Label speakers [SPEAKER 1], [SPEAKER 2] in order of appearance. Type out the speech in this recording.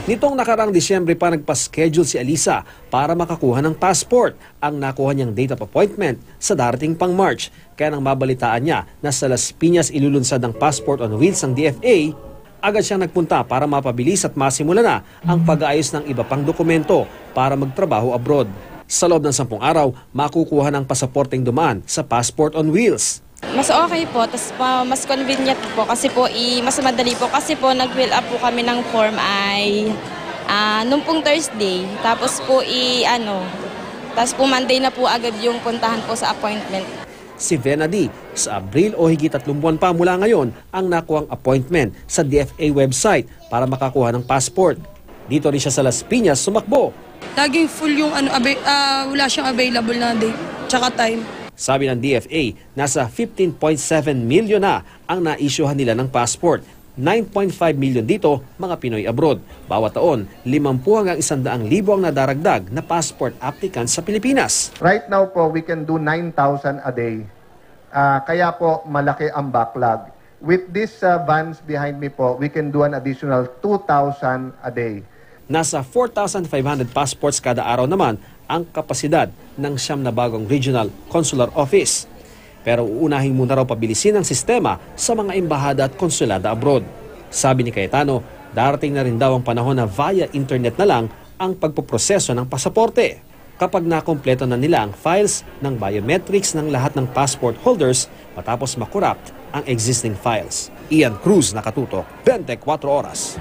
[SPEAKER 1] Nitong nakarang Disyembre pa nagpa-schedule si Alisa para makakuha ng passport. Ang nakuha niyang date of appointment sa darating pang March. Kaya nang mabalitaan niya na sa Las Piñas ilulunsad ng passport on wheels ng DFA, agad siyang nagpunta para mapabilis at masimula na ang pag-aayos ng iba pang dokumento para magtrabaho abroad. Sa loob ng 10 araw, makukuha ng pasaporteng dumaan sa passport on wheels.
[SPEAKER 2] Mas okay po, tas mas convenient po kasi po mas madali po kasi po nag-fill up po kami ng form ay nung pong Thursday. Tapos po tapos po Monday na po agad yung puntahan po sa appointment.
[SPEAKER 1] Si Venady, sa Abril o higit 3 buwan pa mula ngayon ang nakuhang appointment sa DFA website para makakuha ng passport. Dito rin siya sa Las Piñas sumakbo.
[SPEAKER 3] Laging full yung wala siyang available na date tsaka time.
[SPEAKER 1] Sabi ng DFA, nasa 15.7 million na ang na-issuehan nila ng passport. 9.5 million dito, mga Pinoy abroad. Bawat taon, 50 hanggang 100,000 ang nadaragdag na passport applicants sa Pilipinas.
[SPEAKER 4] Right now po, we can do 9,000 a day. Kaya po, malaki ang backlog. With these vans behind me po, we can do an additional 2,000 a day.
[SPEAKER 1] Nasa 4,500 passports kada araw naman ang kapasidad ng 9 na bagong Regional Consular Office. Pero uunahin muna raw pabilisin ang sistema sa mga embahada at konsulada abroad. Sabi ni Cayetano, darating na rin daw ang panahon na via internet na lang ang pagpoproseso ng pasaporte. Kapag nakompleto na nila ang files ng biometrics ng lahat ng passport holders matapos makorrupt ang existing files. Ian Cruz, Nakatutok, 24 Oras.